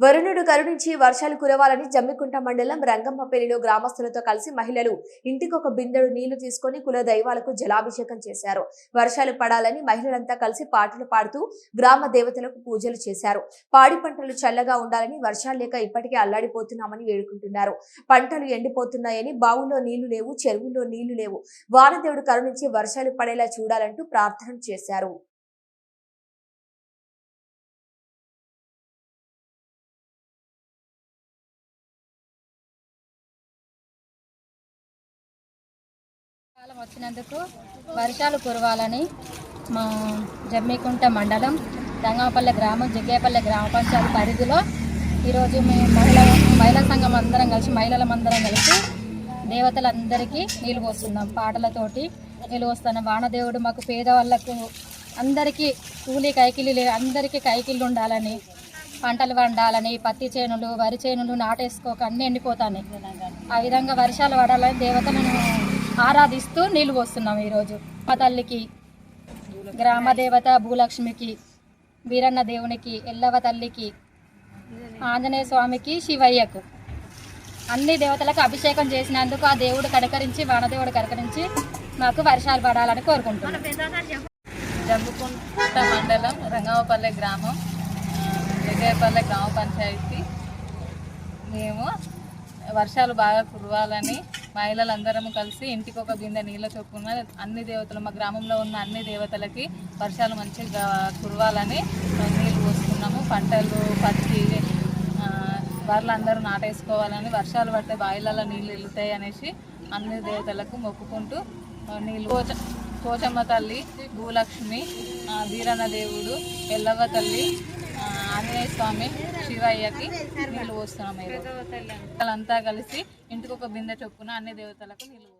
వరుణుడు కరుణించి వర్షాలు కురవాలని జమ్మికుంట మండలం రంగమ్మపల్లిలో గ్రామస్తులతో కలిసి మహిళలు ఇంటికొక బిందెడు నీళ్లు తీసుకొని కుల దైవాలకు జలాభిషేకం చేశారు. వర్షాలు పడాలని మహిళలంతా కలిసి పాటలు పాడుతూ గ్రామ దేవతలకు పూజలు చేశారు. పాడి పంటలు చల్లగా ఉండాలని, వర్షాలు లేక ఇప్పటికే అల్లాడిపోతున్నామని వేడుకుంటున్నారు. పంటలు ఎండిపోతున్నాయని, బావుల్లో నీళ్లు లేవు, చెరువుల్లో నీళ్లు లేవు, వానదేవుడు కరుణించి వర్షాలు పడేలా చూడాలంటూ ప్రార్థన చేశారు. కాలం వచ్చినందుకు వర్షాలు కురవాలని మా జమ్మికుంట మండలం రంగంపల్లె గ్రామం జగ్గేపల్లె గ్రామ పంచాయతీ పరిధిలో ఈరోజు మేము మహిళా సంఘం మహిళలందరం కలిసి దేవతలందరికీ నీళ్ళు పోస్తున్నాం. పాటలతోటి నీళ్ళు పోస్తున్నాం. వానదేవుడు మాకు పేదవాళ్ళకు అందరికీ కూలీ కైకిలి అందరికీ కైకిళ్ళు ఉండాలని, పంటలు పండాలని, పత్తి చేనులు వరి చేనులు నాటేసుకోక అన్నీ ఎండిపోతాయి. ఆ విధంగా వర్షాలు పడాలని దేవతలను ఆరాధిస్తూ నీళ్ళు పోస్తున్నాం. ఈరోజు మా తల్లికి, గ్రామ దేవత భూలక్ష్మికి, వీరన్న దేవునికి, ఎల్లవ తల్లికి, ఆంజనేయ స్వామికి, శివయ్యకు అన్ని దేవతలకు అభిషేకం చేసినందుకు ఆ దేవుడు కడకరించి, వానదేవుడు కడకరించి మాకు వర్షాలు పడాలని కోరుకుంటున్నాం. జమ్మికుంట మండలం రంగంపల్లె గ్రామం జగ్గేపల్లె గ్రామ పంచాయతీ మేము వర్షాలు బాగా కురవాలని మహిళలందరం కలిసి ఇంటికి ఒక బిందె నీళ్ళ చొప్పున అన్ని దేవతలు, మా గ్రామంలో ఉన్న అన్ని దేవతలకి వర్షాలు మంచిగా కురవాలని నీళ్ళు పోసుకున్నాము. పంటలు, పత్తి, వరలందరూ నాటేసుకోవాలని, వర్షాలు పడితే బావిలలో నీళ్ళు వెళ్తాయి అనేసి అన్ని దేవతలకు మొక్కుకుంటూ నీళ్ళు పోచమ్మ తల్లి, భూలక్ష్మి, వీరన్న దేవుడు, ఎల్లవ్వ తల్లి, ఆంజనేయ స్వామి, శివయ్యకి నీళ్ళు పోస్తున్నాం. వాళ్ళంతా కలిసి ఇంటికి ఒక బిందె చొప్పున అన్ని దేవతలకు నీళ్ళు